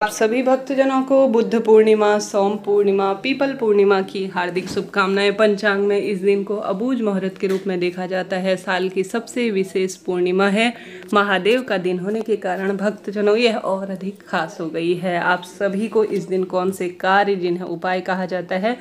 आप सभी भक्तजनों को बुद्ध पूर्णिमा, सोम पूर्णिमा, पीपल पूर्णिमा की हार्दिक शुभकामनाएं। पंचांग में इस दिन को अबूझ मुहूर्त के रूप में देखा जाता है। साल की सबसे विशेष पूर्णिमा है। महादेव का दिन होने के कारण भक्तजनों यह और अधिक खास हो गई है। आप सभी को इस दिन कौन से कार्य, जिन्हें उपाय कहा जाता है,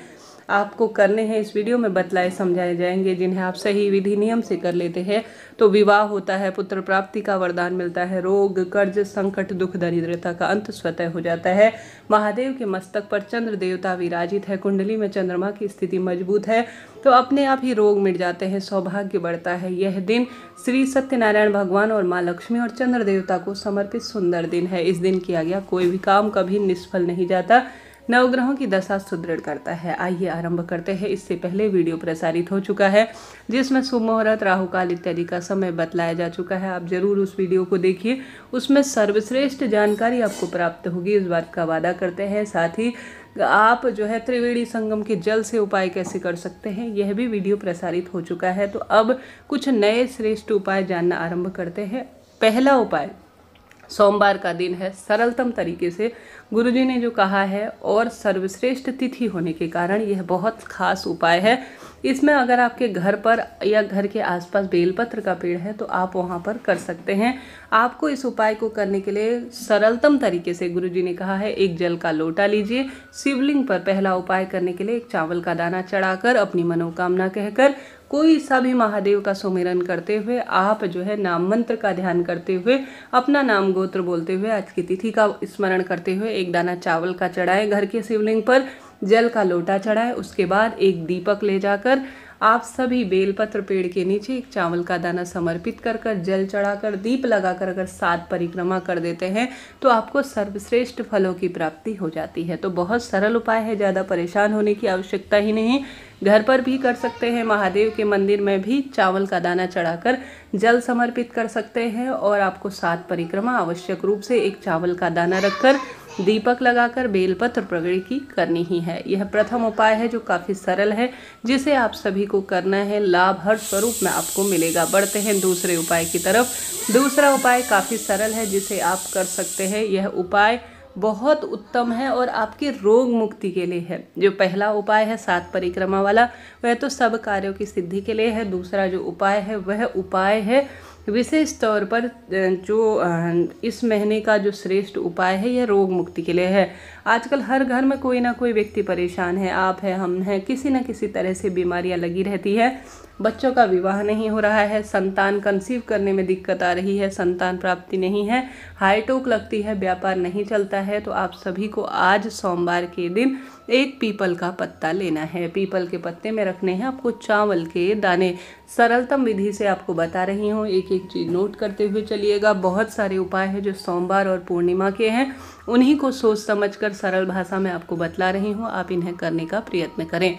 आपको करने हैं, इस वीडियो में बतलाए समझाए जाएंगे। जिन्हें आप सही विधि नियम से कर लेते हैं तो विवाह होता है, पुत्र प्राप्ति का वरदान मिलता है, रोग कर्ज संकट दुख दरिद्रता का अंत स्वतः हो जाता है। महादेव के मस्तक पर चंद्र देवता विराजित है, कुंडली में चंद्रमा की स्थिति मजबूत है तो अपने आप ही रोग मिट जाते हैं, सौभाग्य बढ़ता है। यह दिन श्री सत्यनारायण भगवान और माँ लक्ष्मी और चंद्र देवता को समर्पित सुंदर दिन है। इस दिन किया गया कोई भी काम कभी निष्फल नहीं जाता, नवग्रहों की दशा सुदृढ़ करता है। आइए आरंभ करते हैं। इससे पहले वीडियो प्रसारित हो चुका है जिसमें शुभ मुहूर्त, राहु काल इत्यादि का समय बतलाया जा चुका है। आप जरूर उस वीडियो को देखिए, उसमें सर्वश्रेष्ठ जानकारी आपको प्राप्त होगी, इस बात का वादा करते हैं। साथ ही आप जो है त्रिवेणी संगम के जल से उपाय कैसे कर सकते हैं, यह भी वीडियो प्रसारित हो चुका है। तो अब कुछ नए श्रेष्ठ उपाय जानना आरंभ करते हैं। पहला उपाय, सोमवार का दिन है, सरलतम तरीके से गुरुजी ने जो कहा है और सर्वश्रेष्ठ तिथि होने के कारण यह बहुत खास उपाय है। इसमें अगर आपके घर पर या घर के आसपास बेलपत्र का पेड़ है तो आप वहां पर कर सकते हैं। आपको इस उपाय को करने के लिए सरलतम तरीके से गुरुजी ने कहा है, एक जल का लोटा लीजिए, शिवलिंग पर पहला उपाय करने के लिए एक चावल का दाना चढ़ाकर अपनी मनोकामना कहकर कोई सा भी महादेव का सुमिरन करते हुए आप जो है नाम मंत्र का ध्यान करते हुए, अपना नाम गोत्र बोलते हुए, आज की तिथि का स्मरण करते हुए एक दाना चावल का चढ़ाएं, घर के शिवलिंग पर जल का लोटा चढ़ाएं। उसके बाद एक दीपक ले जाकर आप सभी बेलपत्र पेड़ के नीचे एक चावल का दाना समर्पित कर जल चढ़ाकर दीप लगाकर अगर 7 परिक्रमा कर देते हैं तो आपको सर्वश्रेष्ठ फलों की प्राप्ति हो जाती है। तो बहुत सरल उपाय है, ज़्यादा परेशान होने की आवश्यकता ही नहीं। घर पर भी कर सकते हैं, महादेव के मंदिर में भी चावल का दाना चढ़ाकर जल समर्पित कर सकते हैं और आपको 7 परिक्रमा आवश्यक रूप से एक चावल का दाना रखकर दीपक लगाकर बेलपत्र प्रगति की करनी ही है। यह प्रथम उपाय है जो काफ़ी सरल है, जिसे आप सभी को करना है। लाभ हर स्वरूप में आपको मिलेगा। बढ़ते हैं दूसरे उपाय की तरफ। दूसरा उपाय काफ़ी सरल है जिसे आप कर सकते हैं। यह उपाय बहुत उत्तम है और आपकी रोग मुक्ति के लिए है। जो पहला उपाय है 7 परिक्रमा वाला, वह तो सब कार्यों की सिद्धि के लिए है। दूसरा जो उपाय है वह उपाय है विशेष तौर पर जो इस महीने का जो श्रेष्ठ उपाय है, यह रोग मुक्ति के लिए है। आजकल हर घर में कोई ना कोई व्यक्ति परेशान है, आप हैं, हम हैं, किसी न किसी तरह से बीमारियां लगी रहती है। बच्चों का विवाह नहीं हो रहा है, संतान कंसीव करने में दिक्कत आ रही है, संतान प्राप्ति नहीं है, हाई टोक लगती है, व्यापार नहीं चलता है। तो आप सभी को आज सोमवार के दिन एक पीपल का पत्ता लेना है। पीपल के पत्ते में रखने हैं आपको चावल के दाने। सरलतम विधि से आपको बता रही हूँ, एक एक चीज़ नोट करते हुए चलिएगा। बहुत सारे उपाय हैं जो सोमवार और पूर्णिमा के हैं, उन्हीं को सोच समझकर सरल भाषा में आपको बतला रही हूँ। आप इन्हें करने का प्रयत्न करें।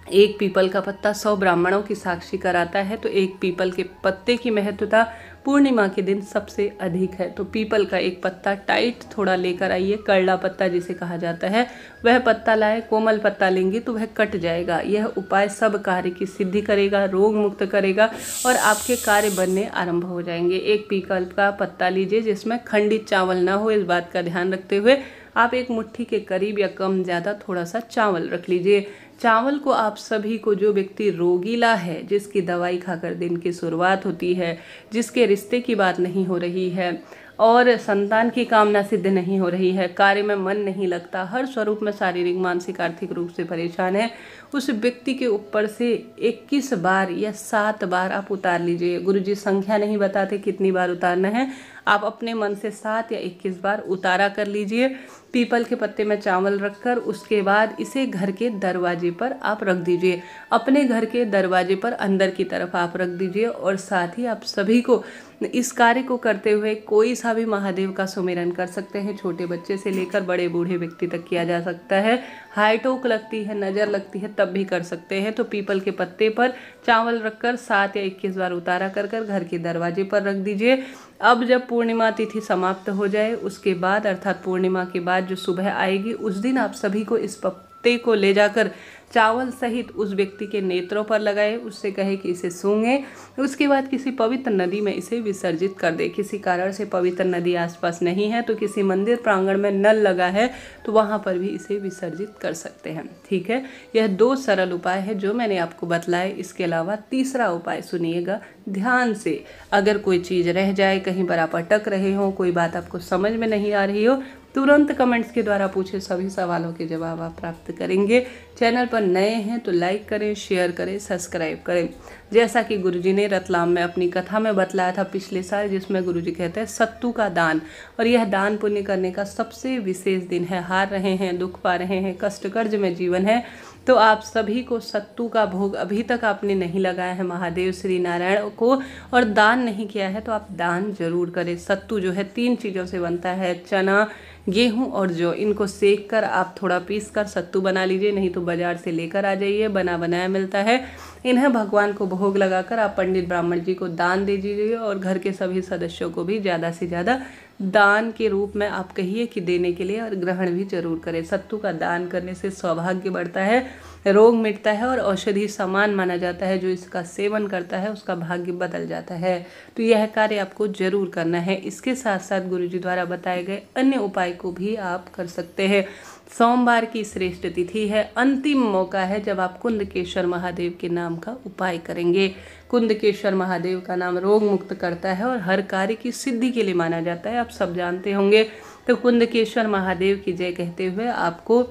एक पीपल का पत्ता 100 ब्राह्मणों की साक्षी कराता है, तो एक पीपल के पत्ते की महत्वता पूर्णिमा के दिन सबसे अधिक है। तो पीपल का एक पत्ता टाइट थोड़ा लेकर आइए, करला पत्ता जिसे कहा जाता है वह पत्ता लाए। कोमल पत्ता लेंगे तो वह कट जाएगा। यह उपाय सब कार्य की सिद्धि करेगा, रोग मुक्त करेगा और आपके कार्य बनने आरंभ हो जाएंगे। एक पीपल का पत्ता लीजिए जिसमें खंडित चावल ना हो, इस बात का ध्यान रखते हुए आप एक मुट्ठी के करीब या कम ज़्यादा थोड़ा सा चावल रख लीजिए। चावल को आप सभी को, जो व्यक्ति रोगीला है, जिसकी दवाई खाकर दिन की शुरुआत होती है, जिसके रिश्ते की बात नहीं हो रही है और संतान की कामना सिद्ध नहीं हो रही है, कार्य में मन नहीं लगता, हर स्वरूप में शारीरिक मानसिक आर्थिक रूप से परेशान है, उस व्यक्ति के ऊपर से 21 बार या 7 बार आप उतार लीजिए। गुरुजी संख्या नहीं बताते कितनी बार उतारना है, आप अपने मन से 7 या 21 बार उतारा कर लीजिए। पीपल के पत्ते में चावल रखकर उसके बाद इसे घर के दरवाजे पर आप रख दीजिए। अपने घर के दरवाजे पर अंदर की तरफ आप रख दीजिए और साथ ही आप सभी को इस कार्य को करते हुए कोई सा भी महादेव का सुमिरन कर सकते हैं। छोटे बच्चे से लेकर बड़े बूढ़े व्यक्ति तक किया जा सकता है। हाई टोक लगती है, नज़र लगती है, तब भी कर सकते हैं। तो पीपल के पत्ते पर चावल रखकर 7 या 21 बार उतारा कर घर के दरवाजे पर रख दीजिए। अब जब पूर्णिमा तिथि समाप्त हो जाए उसके बाद, अर्थात पूर्णिमा के बाद जो सुबह आएगी, उस दिन आप सभी को इस पत्ते को ले जाकर चावल सहित उस व्यक्ति के नेत्रों पर लगाए, उससे कहे कि इसे सूंघे। उसके बाद किसी पवित्र नदी में इसे विसर्जित कर दे। किसी कारण से पवित्र नदी आसपास नहीं है तो किसी मंदिर प्रांगण में नल लगा है तो वहाँ पर भी इसे विसर्जित कर सकते हैं। ठीक है, यह 2 सरल उपाय है जो मैंने आपको बतलाए। इसके अलावा तीसरा उपाय सुनिएगा ध्यान से। अगर कोई चीज़ रह जाए, कहीं पर आप अटक रहे हो, कोई बात आपको समझ में नहीं आ रही हो, तुरंत कमेंट्स के द्वारा पूछे सभी सवालों के जवाब आप प्राप्त करेंगे। चैनल पर नए हैं तो लाइक करें, शेयर करें, सब्सक्राइब करें। जैसा कि गुरुजी ने रतलाम में अपनी कथा में बतलाया था पिछले साल, जिसमें गुरुजी कहते हैं सत्तू का दान, और यह दान पुण्य करने का सबसे विशेष दिन है। हार रहे हैं, दुख पा रहे हैं, कष्ट कर्ज में जीवन है, तो आप सभी को सत्तू का भोग अभी तक आपने नहीं लगाया है महादेव श्री नारायण को और दान नहीं किया है तो आप दान जरूर करें। सत्तू जो है 3 चीज़ों से बनता है, चना, गेहूं और जौ। इनको सेक कर आप थोड़ा पीस कर सत्तू बना लीजिए, नहीं तो बाजार से लेकर आ जाइए, बना बनाया मिलता है। इन्हें भगवान को भोग लगाकर आप पंडित ब्राह्मण जी को दान दे दीजिए और घर के सभी सदस्यों को भी ज़्यादा से ज़्यादा दान के रूप में आप कहिए कि देने के लिए, और ग्रहण भी जरूर करें। सत्तू का दान करने से सौभाग्य बढ़ता है, रोग मिटता है और औषधि समान माना जाता है। जो इसका सेवन करता है उसका भाग्य बदल जाता है। तो यह कार्य आपको जरूर करना है। इसके साथ साथ गुरुजी द्वारा बताए गए अन्य उपाय को भी आप कर सकते हैं। सोमवार की श्रेष्ठ तिथि है, अंतिम मौका है जब आप कुंदकेश्वर महादेव के नाम का उपाय करेंगे। कुंदकेश्वर महादेव का नाम रोग मुक्त करता है और हर कार्य की सिद्धि के लिए माना जाता है, आप सब जानते होंगे। तो कुंदकेश्वर महादेव की जय कहते हुए आपको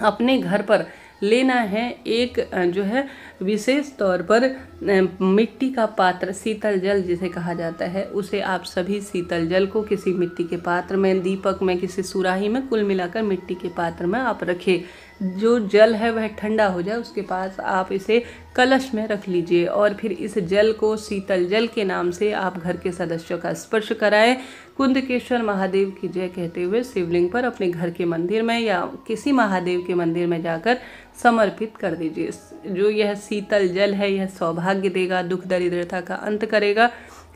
अपने घर पर लेना है एक जो है विशेष तौर पर मिट्टी का पात्र, शीतल जल जिसे कहा जाता है, उसे आप सभी शीतल जल को किसी मिट्टी के पात्र में, दीपक में, किसी सुराही में, कुल मिलाकर मिट्टी के पात्र में आप रखें। जो जल है वह ठंडा हो जाए, उसके पास आप इसे कलश में रख लीजिए और फिर इस जल को शीतल जल के नाम से आप घर के सदस्यों का स्पर्श कराएं। कुंदकेश्वर महादेव की जय कहते हुए शिवलिंग पर अपने घर के मंदिर में या किसी महादेव के मंदिर में जाकर समर्पित कर दीजिए। जो यह शीतल जल है यह सौभाग्य देगा, दुख दरिद्रता का अंत करेगा,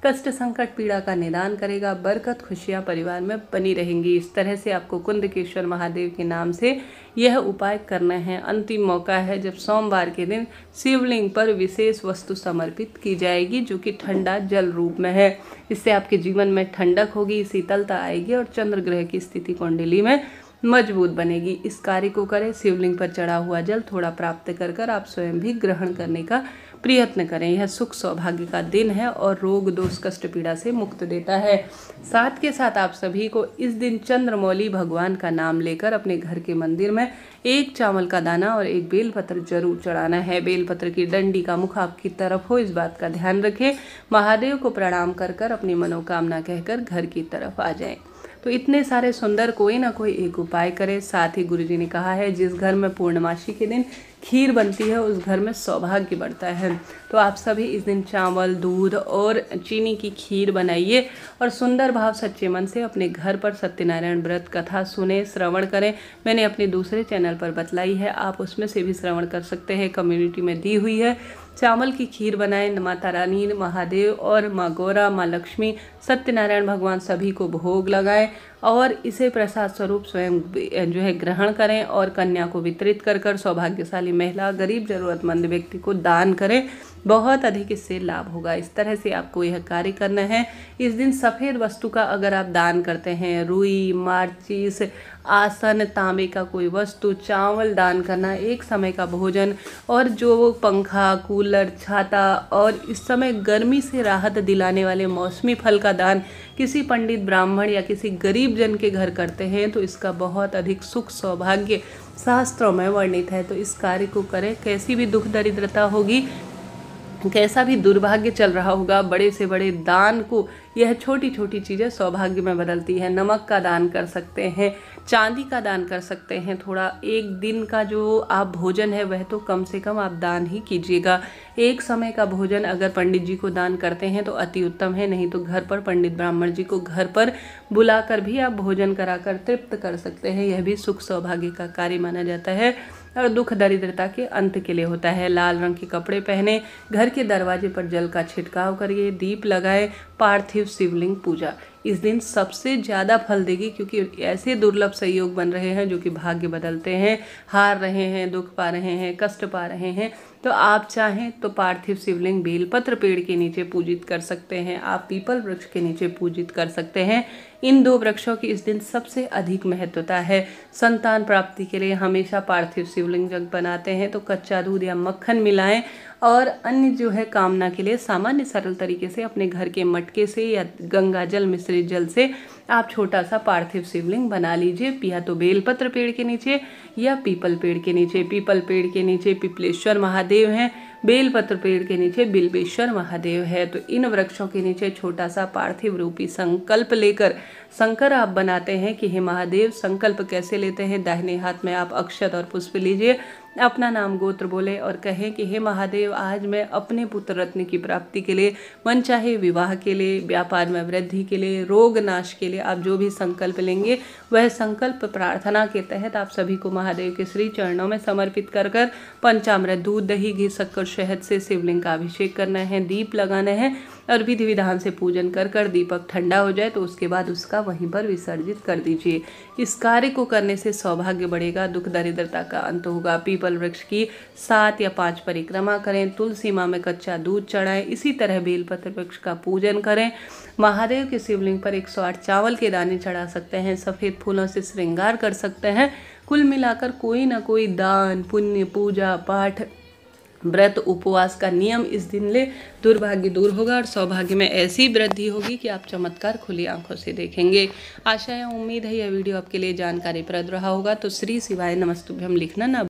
कष्ट संकट पीड़ा का निदान करेगा, बरकत खुशियां परिवार में बनी रहेंगी। इस तरह से आपको कुंदकेश्वर महादेव के नाम से यह उपाय करना है। अंतिम मौका है जब सोमवार के दिन शिवलिंग पर विशेष वस्तु समर्पित की जाएगी जो कि ठंडा जल रूप में है। इससे आपके जीवन में ठंडक होगी, शीतलता आएगी और चंद्र ग्रह की स्थिति कुंडली में मजबूत बनेगी। इस कार्य को करें। शिवलिंग पर चढ़ा हुआ जल थोड़ा प्राप्त कर कर आप स्वयं भी ग्रहण करने का प्रयत्न करें। यह सुख सौभाग्य का दिन है और रोग दोष कष्ट पीड़ा से मुक्त देता है। साथ के साथ आप सभी को इस दिन चंद्रमौली भगवान का नाम लेकर अपने घर के मंदिर में 1 चावल का दाना और 1 बेलपत्र जरूर चढ़ाना है। बेलपत्र की डंडी का मुख आपकी तरफ हो, इस बात का ध्यान रखें। महादेव को प्रणाम कर कर अपनी मनोकामना कहकर घर की तरफ आ जाएं। तो इतने सारे सुंदर कोई ना कोई एक उपाय करें। साथ ही गुरुजी ने कहा है जिस घर में पूर्णमासी के दिन खीर बनती है उस घर में सौभाग्य बढ़ता है। तो आप सभी इस दिन चावल, दूध और चीनी की खीर बनाइए और सुंदर भाव सच्चे मन से अपने घर पर सत्यनारायण व्रत कथा सुने, श्रवण करें। मैंने अपने दूसरे चैनल पर बतलाई है, आप उसमें से भी श्रवण कर सकते हैं, कम्युनिटी में दी हुई है। चावल की खीर बनाएं, माता रानी, महादेव और माँ गौरा, माँ लक्ष्मी, सत्यनारायण भगवान सभी को भोग लगाएं और इसे प्रसाद स्वरूप स्वयं जो है ग्रहण करें और कन्या को वितरित कर कर सौभाग्यशाली महिला, गरीब जरूरतमंद व्यक्ति को दान करें। बहुत अधिक इससे लाभ होगा। इस तरह से आपको यह कार्य करना है। इस दिन सफ़ेद वस्तु का अगर आप दान करते हैं, रुई, माचिस, आसन, तांबे का कोई वस्तु, चावल दान करना, एक समय का भोजन और जो पंखा, कूलर, छाता और इस समय गर्मी से राहत दिलाने वाले मौसमी फल का दान किसी पंडित ब्राह्मण या किसी गरीब जन के घर करते हैं तो इसका बहुत अधिक सुख सौभाग्य शास्त्रों में वर्णित है। तो इस कार्य को करें। कैसी भी दुख दरिद्रता होगी, कैसा भी दुर्भाग्य चल रहा होगा, बड़े से बड़े दान को यह छोटी छोटी चीज़ें सौभाग्य में बदलती है। नमक का दान कर सकते हैं, चांदी का दान कर सकते हैं। थोड़ा एक दिन का जो आप भोजन है वह तो कम से कम आप दान ही कीजिएगा। एक समय का भोजन अगर पंडित जी को दान करते हैं तो अति उत्तम है, नहीं तो घर पर पंडित ब्राह्मण जी को घर पर बुलाकर भी आप भोजन कराकर तृप्त कर सकते हैं। यह भी सुख सौभाग्य का कार्य माना जाता है। और दुख दरिद्रता के अंत के लिए होता है। लाल रंग के कपड़े पहने, घर के दरवाजे पर जल का छिड़काव करिए, दीप लगाए, पार्थिव शिवलिंग पूजा इस दिन सबसे ज़्यादा फल देगी, क्योंकि ऐसे दुर्लभ संयोग बन रहे हैं जो कि भाग्य बदलते हैं, हार रहे हैं, दुख पा रहे हैं, कष्ट पा रहे हैं। तो आप चाहें तो पार्थिव शिवलिंग बेलपत्र पेड़ के नीचे पूजित कर सकते हैं, आप पीपल वृक्ष के नीचे पूजित कर सकते हैं। इन 2 वृक्षों की इस दिन सबसे अधिक महत्वता है। संतान प्राप्ति के लिए हमेशा पार्थिव शिवलिंग जब बनाते हैं तो कच्चा दूध या मक्खन मिलाएं, और अन्य जो है कामना के लिए सामान्य सरल तरीके से अपने घर के मटके से या गंगा जल मिश्रित जल से आप छोटा सा पार्थिव शिवलिंग बना लीजिए, या तो बेलपत्र पेड़ के नीचे या पीपल पेड़ के नीचे। पीपल पेड़ के नीचे पिपलेश्वर महादेव हैं, बेलपत्र पेड़ के नीचे बिल्वेश्वर महादेव है। तो इन वृक्षों के नीचे छोटा सा पार्थिव रूपी संकल्प लेकर शंकर आप बनाते हैं कि हे महादेव। संकल्प कैसे लेते हैं? दाहिने हाथ में आप अक्षत और पुष्प लीजिए, अपना नाम गोत्र बोले और कहें कि हे महादेव, आज मैं अपने पुत्र रत्न की प्राप्ति के लिए, मनचाहे विवाह के लिए, व्यापार में वृद्धि के लिए, रोग नाश के लिए, आप जो भी संकल्प लेंगे वह संकल्प प्रार्थना के तहत आप सभी को महादेव के श्री चरणों में समर्पित कर कर पंचामृत दूध दही घी शक्कर शहद से शिवलिंग का अभिषेक करना है, दीप लगाना है और विधि विधान से पूजन कर कर दीपक ठंडा हो जाए तो उसके बाद उसका वहीं पर विसर्जित कर दीजिए। इस कार्य को करने से सौभाग्य बढ़ेगा, दुख दरिद्रता का अंत होगा। पीपल वृक्ष की 7 या 5 परिक्रमा करें, तुलसी माँ में कच्चा दूध चढ़ाएं, इसी तरह बेलपत्र वृक्ष का पूजन करें। महादेव के शिवलिंग पर 108 चावल के दाने चढ़ा सकते हैं, सफ़ेद फूलों से श्रृंगार कर सकते हैं। कुल मिलाकर कोई ना कोई दान पुण्य पूजा पाठ व्रत उपवास का नियम इस दिन ले, दुर्भाग्य दूर होगा और सौभाग्य में ऐसी वृद्धि होगी कि आप चमत्कार खुली आंखों से देखेंगे। आशा या उम्मीद है यह वीडियो आपके लिए जानकारीप्रद रहा होगा। तो श्री शिवाय नमस्तुभ्यम लिखना ना